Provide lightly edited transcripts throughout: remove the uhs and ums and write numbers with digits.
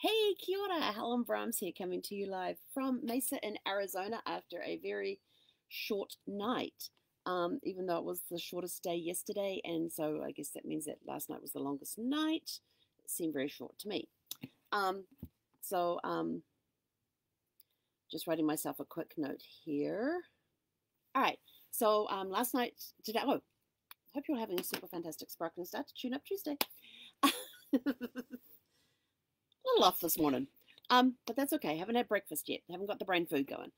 Hey, kia ora, Helen Brahms here, coming to you live from Mesa in Arizona after a very short night. Even though it was the shortest day yesterday, and so I guess that means that last night was the longest night. It seemed very short to me. Um, so just writing myself a quick note here. All right. So last night, today. Oh, hope you're having a super fantastic sparkling start to Tune Up Tuesday. A little off this morning. But that's okay. Haven't had breakfast yet. Haven't got the brain food going.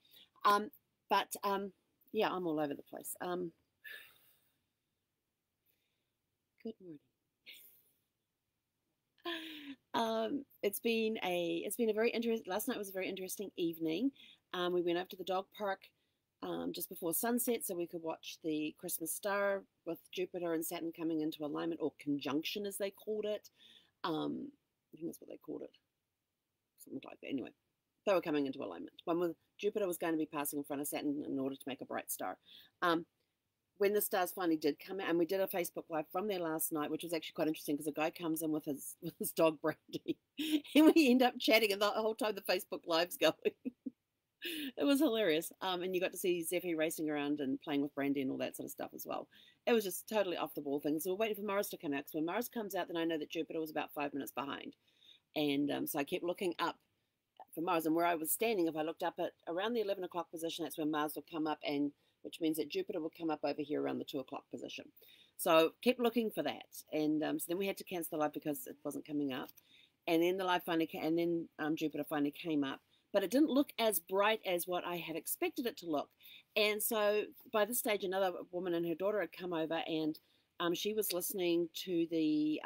Um, but yeah, I'm all over the place. Good morning. It's been a very interesting. Last night was a very interesting evening. We went up to the dog park just before sunset so we could watch the Christmas star with Jupiter and Saturn coming into alignment, or conjunction as they called it. I think that's what they called it, something like that. Anyway, they were coming into alignment. One with Jupiter was going to be passing in front of Saturn in order to make a bright star. When the stars finally did come out, and we did a Facebook Live from there last night, which was actually quite interesting because a guy comes in with his dog Brandy, and we end up chatting, and the whole time the Facebook Live's going. It was hilarious. And you got to see Zephy racing around and playing with Brandy and all that sort of stuff as well. It was just totally off the ball thing. So we're waiting for Mars to come out, because when Mars comes out, then I know that Jupiter was about 5 minutes behind. And so I kept looking up for Mars, and where I was standing, if I looked up at around the 11 o'clock position, that's when Mars would come up, and which means that Jupiter would come up over here around the 2 o'clock position. So kept looking for that, and so then we had to cancel the live because it wasn't coming up, and then the live finally came, and then Jupiter finally came up, but it didn't look as bright as what I had expected it to look. And so by this stage, another woman and her daughter had come over, and she was listening to the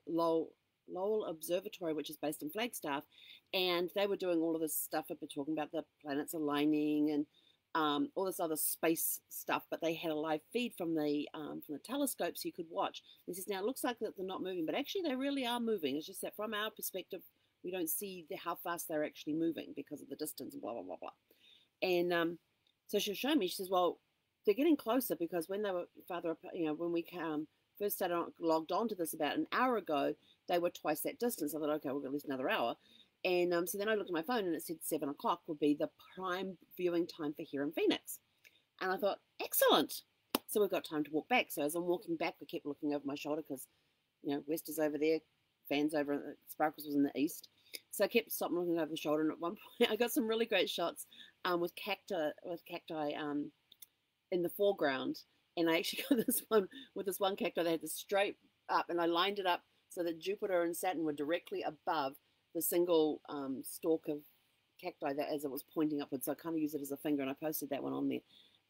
Lowell Observatory, which is based in Flagstaff, and they were doing all of this stuff. They've been talking about the planets aligning and all this other space stuff, but they had a live feed from the telescope, so you could watch. This is now, it looks like that they're not moving, but actually they really are moving. It's just that from our perspective, we don't see how fast they're actually moving because of the distance and blah blah blah blah. And so she'll show me. She says, "Well, they're getting closer because when they were farther, when we first started logged on to this about an hour ago, they were twice that distance." I thought, okay, we'll get at least another hour. And so then I looked at my phone, and it said 7 o'clock would be the prime viewing time for here in Phoenix. And I thought, excellent. So we've got time to walk back. So as I'm walking back, I kept looking over my shoulder because, West is over there, Van's over, Sparkles was in the east. So I kept stopping looking over the shoulder. And at one point, I got some really great shots with cacti in the foreground. And I actually got this one with this one cacti that had this straight up, and I lined it up so that Jupiter and Saturn were directly above the single stalk of cacti that as it was pointing upwards. So I kind of used it as a finger, and I posted that one on there.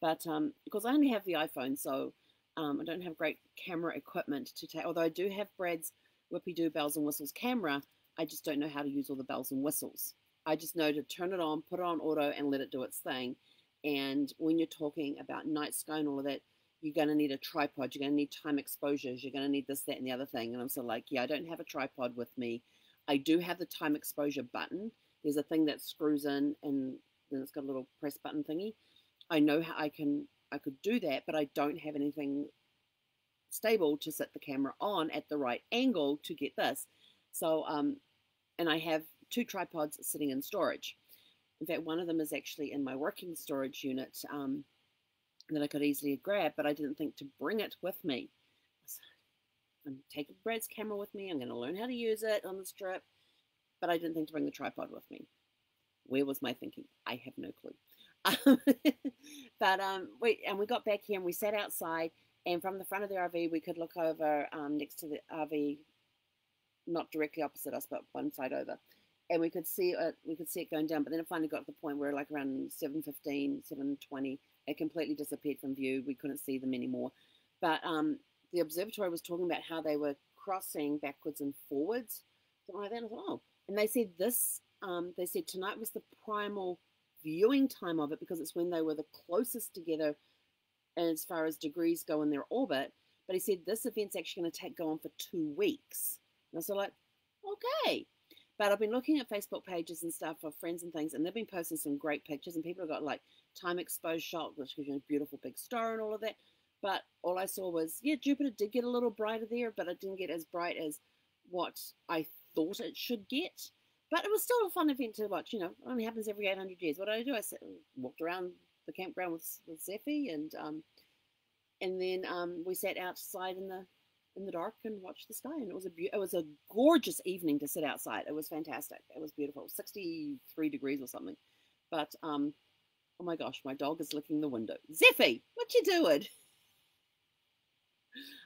But because I only have the iPhone, so I don't have great camera equipment to take. Although I do have Brad's Whippy Doo Bells and Whistles camera, I just don't know how to use all the bells and whistles. I just know to turn it on, put it on auto, and let it do its thing. And when you're talking about night sky and all of that, you're going to need a tripod. You're going to need time exposures. You're going to need this, that, and the other thing. And I'm sort of like, yeah, I don't have a tripod with me. I do have the time exposure button. There's a thing that screws in, and then it's got a little press button thingy. I know how I could do that, but I don't have anything stable to set the camera on at the right angle to get this. So, and I have 2 tripods sitting in storage. In fact, one of them is actually in my working storage unit that I could easily grab, but I didn't think to bring it with me. So I'm taking Brad's camera with me. I'm going to learn how to use it on this trip, but I didn't think to bring the tripod with me. Where was my thinking? I have no clue. But we got back here, and we sat outside, and from the front of the RV, we could look over next to the RV, not directly opposite us, but one side over, and we could see it going down. But then it finally got to the point where, like around 7:15, 7:20, it completely disappeared from view. We couldn't see them anymore. But the observatory was talking about how they were crossing backwards and forwards, something like that. And I thought, oh, and they said this. They said tonight was the primal viewing time of it because it's when they were the closest together as far as degrees go in their orbit. But he said this event's actually going to go on for 2 weeks. And I was like, okay. But I've been looking at Facebook pages and stuff of friends and things, and they've been posting some great pictures, and people have got like time exposed shot, which gives you a beautiful big star and all of that. But all I saw was, yeah, Jupiter did get a little brighter there, but it didn't get as bright as what I thought it should get. But it was still a fun event to watch. You know, it only happens every 800 years. What did I do? Walked around the campground with Zeffy, and then we sat outside in the dark and watched the sky. And it was a gorgeous evening to sit outside. It was fantastic. It was beautiful, 63 degrees or something. But oh my gosh, my dog is licking the window. Zeffy, what you doing?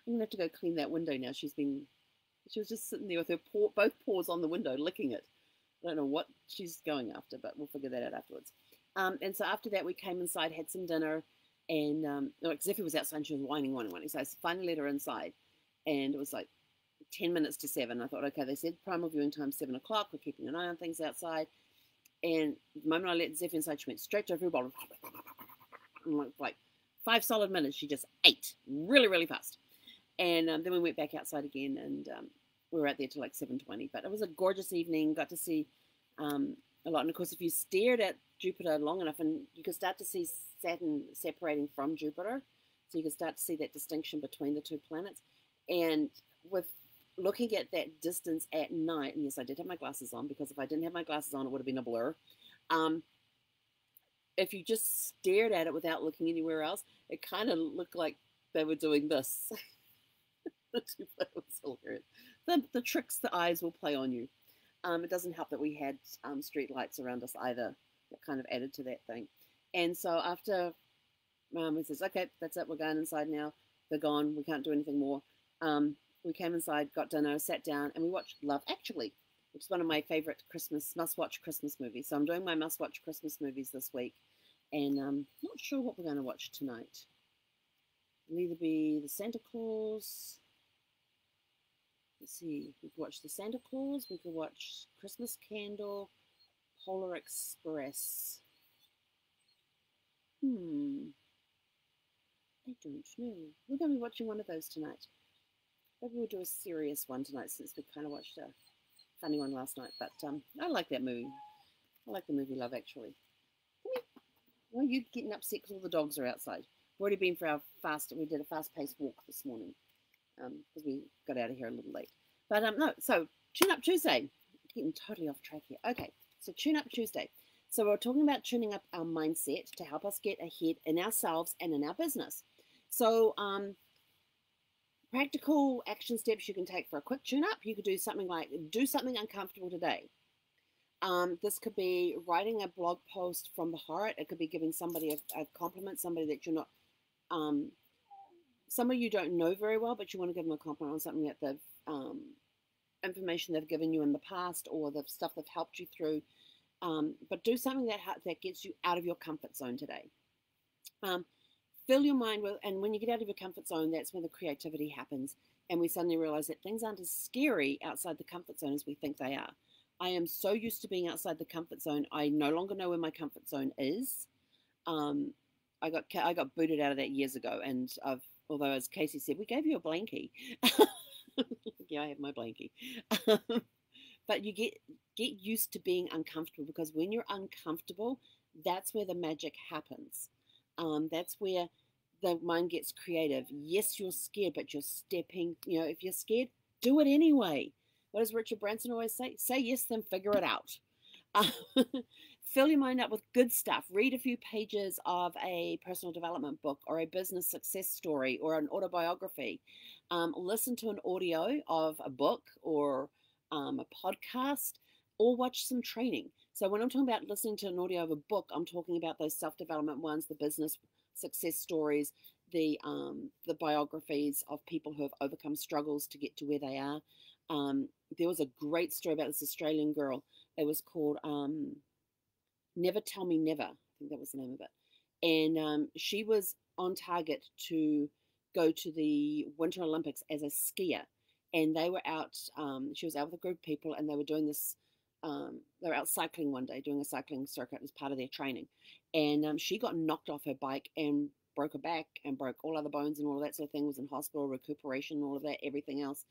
I'm gonna have to go clean that window now. She was just sitting there with her both paws on the window, licking it. I don't know what she's going after, but we'll figure that out afterwards. And so after that, we came inside, had some dinner, and like Zeffy was outside and she was whining. So I finally let her inside, and it was like 10 minutes to 7. I thought, okay, they said primal viewing time 7 o'clock. We're keeping an eye on things outside. And the moment I let Zeffy inside, she went straight to her food bowl. And like 5 solid minutes, she just ate really, really fast. And then we went back outside again, and we were out there till like 7:20. But it was a gorgeous evening. Got to see a lot. And of course, if you stared at Jupiter long enough, and you could start to see Saturn separating from Jupiter, so you can start to see that distinction between the two planets. And with looking at that distance at night, and yes, I did have my glasses on, because if I didn't have my glasses on, it would have been a blur. If you just stared at it without looking anywhere else, it kind of looked like they were doing this. It was hilarious. The tricks the eyes will play on you. It doesn't help that we had street lights around us either. That kind of added to that thing. And so after he says, okay, that's it, we're going inside now. They're gone. We can't do anything more. We came inside, got dinner, sat down, and we watched Love Actually, which is one of my favorite must-watch Christmas movies. So I'm doing my must-watch Christmas movies this week. And I'm not sure what we're going to watch tonight. It'll either be the Santa Claus. Let's see, we could watch the Santa Claus, we could watch Christmas Candle, Polar Express. I don't know. We're going to be watching one of those tonight. Maybe we'll do a serious one tonight, since we kind of watched a funny one last night. But I like that movie. I like the movie Love Actually. Why are you getting upset because all the dogs are outside? We've already been for we did a fast-paced walk this morning. Because we got out of here a little late. But no, so Tune Up Tuesday. Getting totally off track here. Okay, so Tune Up Tuesday. So we're talking about tuning up our mindset to help us get ahead in ourselves and in our business. So practical action steps you can take for a quick tune-up. You could do something like, do something uncomfortable today. This could be writing a blog post from the heart. It could be giving somebody a compliment, somebody that you're not... somebody you don't know very well, but you want to give them a compliment on something that they've, information they've given you in the past, or the stuff they've helped you through. But do something that gets you out of your comfort zone today. Fill your mind with, and when you get out of your comfort zone, that's when the creativity happens. And we suddenly realize that things aren't as scary outside the comfort zone as we think they are. I am so used to being outside the comfort zone. I no longer know where my comfort zone is. I got booted out of that years ago, and although, as Casey said, we gave you a blankie. Yeah, I have my blankie. But you get used to being uncomfortable, because when you're uncomfortable, that's where the magic happens. That's where the mind gets creative. Yes, you're scared, but you're stepping, if you're scared, do it anyway. What does Richard Branson always say? Say yes, then figure it out. Fill your mind up with good stuff. Read a few pages of a personal development book, or a business success story, or an autobiography. Listen to an audio of a book, or a podcast, or watch some training. So when I'm talking about listening to an audio of a book, I'm talking about those self-development ones, the business success stories, the biographies of people who have overcome struggles to get to where they are. There was a great story about this Australian girl. It was called Never Tell Me Never. I think that was the name of it. And she was on target to go to the Winter Olympics as a skier. And they were out, she was out with a group of people, and they were doing this, they were out cycling one day, doing a cycling circuit as part of their training. And she got knocked off her bike and broke her back and broke all other bones and all of that sort of thing, was in hospital, recuperation, all of that, everything else.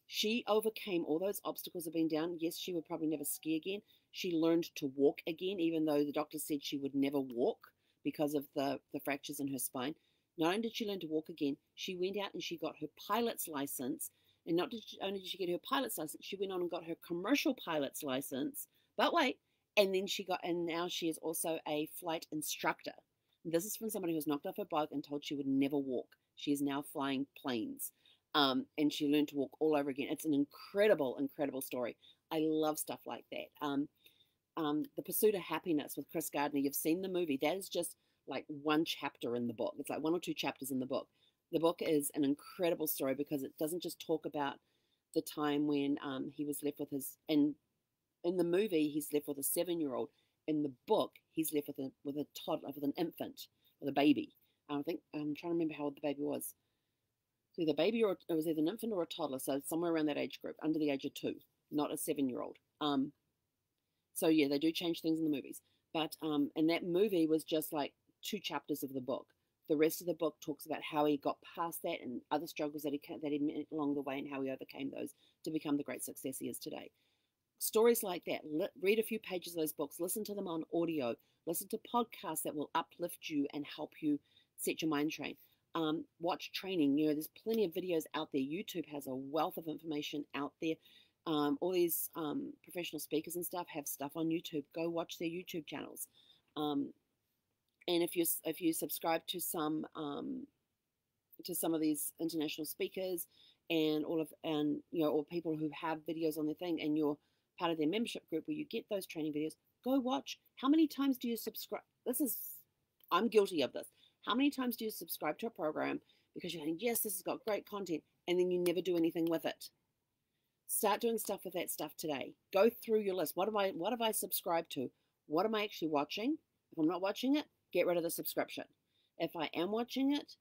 She overcame all those obstacles of being down. Yes, she would probably never ski again. She learned to walk again, even though the doctor said she would never walk because of the fractures in her spine. Not only did she learn to walk again, she went out and she got her pilot's license And not only did she get her pilot's license, she went on and got her commercial pilot's license. But wait, and then and now she is also a flight instructor. This is from somebody who's knocked off her bike and told she would never walk. She is now flying planes. And she learned to walk all over again. It's an incredible, incredible story. I love stuff like that. The Pursuit of Happiness with Chris Gardner. You've seen the movie. That is just like one chapter in the book. It's like one or two chapters in the book. The book is an incredible story because it doesn't just talk about the time when he was left with his, and in the movie he's left with a 7-year-old. In the book he's left with a toddler, with an infant, with a baby. I think I'm trying to remember how old the baby was. So either baby or it was either an infant or a toddler, so somewhere around that age group, under the age of 2, not a 7-year-old. So yeah, they do change things in the movies, but and that movie was just like 2 chapters of the book. The rest of the book talks about how he got past that and other struggles that he met along the way and how he overcame those to become the great success he is today. Stories like that. Read a few pages of those books. Listen to them on audio. Listen to podcasts that will uplift you and help you set your mind train. Watch training. There's plenty of videos out there. YouTube has a wealth of information out there. All these professional speakers and stuff have stuff on YouTube. Go watch their YouTube channels. And if you subscribe to some of these international speakers and or people who have videos on their thing, and you're part of their membership group where you get those training videos, go watch. How many times do you subscribe? I'm guilty of this. How many times do you subscribe to a program because you're saying, yes, this has got great content, and then you never do anything with it? Start doing stuff with that stuff today. Go through your list. What have I subscribed to? What am I actually watching? If I'm not watching it, get rid of the subscription. If I am watching it,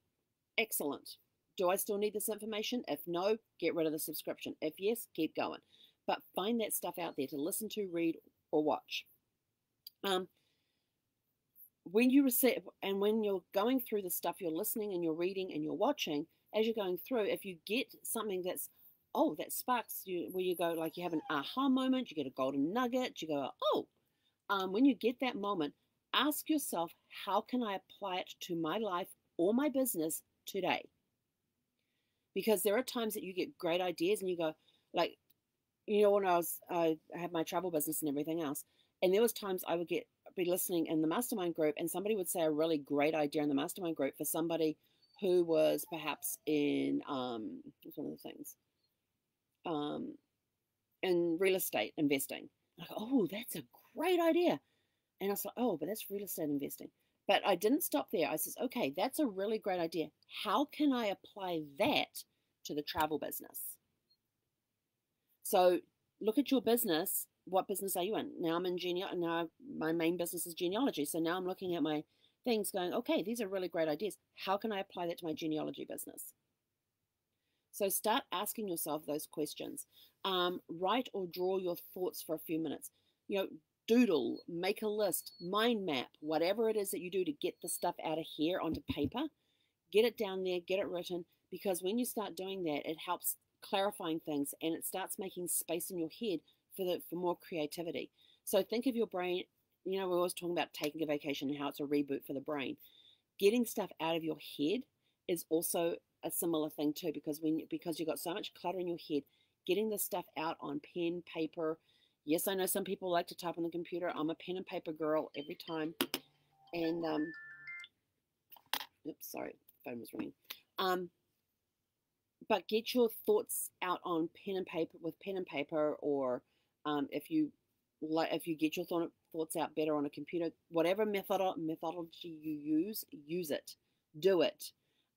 excellent. Do I still need this information? If no, get rid of the subscription. If yes, keep going. But find that stuff out there to listen to, read, or watch. When you're going through the stuff you're listening and you're reading and you're watching, as you're going through, if you get something that sparks you, where you go, like you have an aha moment, you get a golden nugget, you go, when you get that moment, ask yourself, how can I apply it to my life or my business today? Because there are times that you get great ideas and you go, like, when I had my travel business and everything else, and there was times I would be listening in the mastermind group and somebody would say a really great idea in the mastermind group for somebody who was perhaps in, what's one of the things? In real estate investing. I go, that's a great idea. And I was like, but that's real estate investing. But I didn't stop there. I says, okay, that's a really great idea. How can I apply that to the travel business? So look at your business. What business are you in? Now I'm in genealogy. Now my main business is genealogy. So now I'm looking at my things going, okay, these are really great ideas. How can I apply that to my genealogy business? So start asking yourself those questions. Write or draw your thoughts for a few minutes. Doodle, make a list, mind map, whatever it is that you do to get the stuff out of here onto paper. Get it down there, get it written, because when you start doing that, it helps clarifying things and it starts making space in your head for more creativity. So think of your brain. We're always talking about taking a vacation and how it's a reboot for the brain. Getting stuff out of your head is also a similar thing too, because you've got so much clutter in your head, getting the stuff out on pen, paper. Yes, I know some people like to type on the computer. I'm a pen and paper girl every time. And oops, sorry, phone was ringing. But get your thoughts out on pen and paper, or if you get your thoughts out better on a computer, whatever methodology you use it, do it,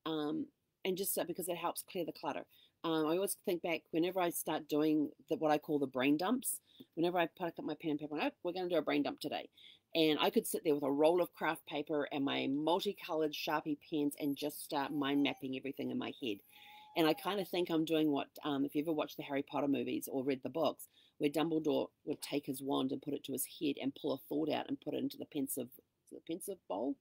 and just because it helps clear the clutter. I always think back whenever I start doing what I call the brain dumps. Whenever I pick up my pen and paper, we're going to do a brain dump today. And I could sit there with a roll of craft paper and my multicolored Sharpie pens and just start mind mapping everything in my head. And I kind of think I'm doing what, if you ever watched the Harry Potter movies or read the books, where Dumbledore would take his wand and put it to his head and pull a thought out and put it into the pensive bowl?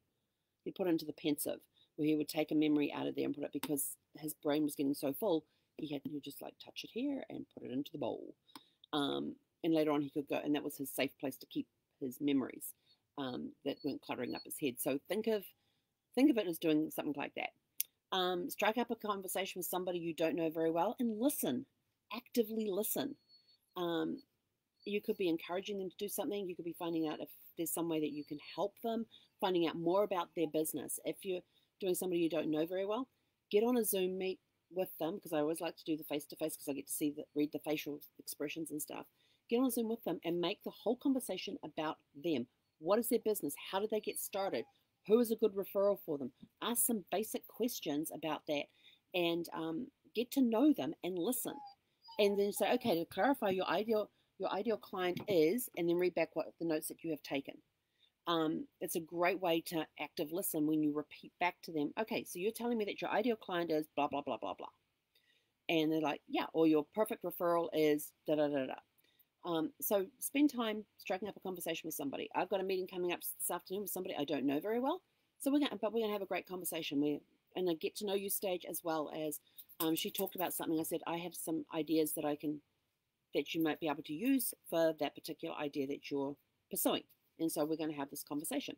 He'd put it into the pensive, where he would take a memory out of there and put it, because his brain was getting so full, he had to just like touch it here and put it into the bowl. And later on he could go, and that was his safe place to keep his memories that weren't cluttering up his head. So think of it as doing something like that. Strike up a conversation with somebody you don't know very well and listen. actively listen. Um, you could be encouraging them to do something. You could be finding out if there's some way that you can help them, finding out more about their business. If you're doing somebody you don't know very well, get on a Zoom meet with them, because I always like to do the face to face because I get to see read the facial expressions and stuff. Get on a Zoom with them and make the whole conversation about them. What is their business? How did they get started? Who is a good referral for them? Ask some basic questions about that, and get to know them and listen. And then say, okay, to clarify, your ideal client is, and then read back what the notes that you have taken. It's a great way to active listen when you repeat back to them. Okay, so you're telling me that your ideal client is blah blah blah blah blah, and they're like, yeah, or your perfect referral is da da da da. So spend time striking up a conversation with somebody. I've got a meeting coming up this afternoon with somebody I don't know very well, so we're gonna have a great conversation. We're in a get to know you stage, as well as she talked about something. I said I have some ideas that you might be able to use for that particular idea that you're pursuing. And so we're going to have this conversation.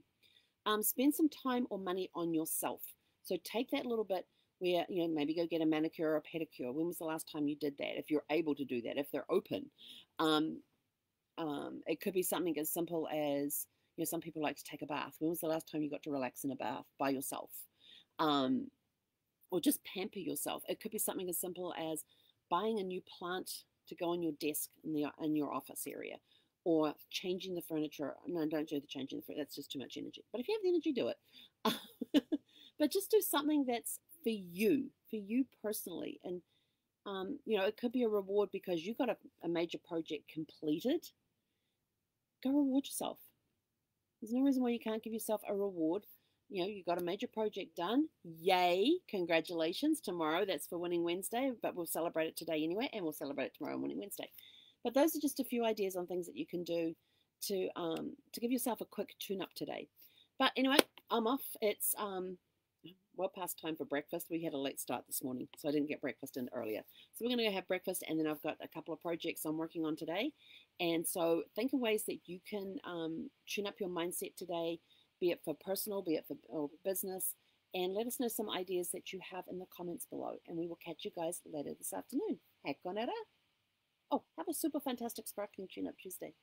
Spend some time or money on yourself. So take that little bit where, maybe go get a manicure or a pedicure. When was the last time you did that? If you're able to do that, if they're open. It could be something as simple as, some people like to take a bath. When was the last time you got to relax in a bath by yourself? Or just pamper yourself. It could be something as simple as buying a new plant to go on your desk in your office area, or changing the furniture. No, don't do the changing the furniture. That's just too much energy. But if you have the energy, do it. But just do something that's for you personally. And, it could be a reward because you got a major project completed. Go reward yourself. There's no reason why you can't give yourself a reward. You got a major project done. Yay. Congratulations. Tomorrow, that's for Winning Wednesday, but we'll celebrate it today anyway, and we'll celebrate it tomorrow on Winning Wednesday. But those are just a few ideas on things that you can do to give yourself a quick tune-up today. But anyway, I'm off. It's well past time for breakfast. We had a late start this morning, so I didn't get breakfast in earlier. So we're going to go have breakfast, and then I've got a couple of projects I'm working on today. And so think of ways that you can tune up your mindset today, be it for personal, be it for business, and let us know some ideas that you have in the comments below. And we will catch you guys later this afternoon. Heck on it. Oh, have a super fantastic sparkling tune-up Tuesday.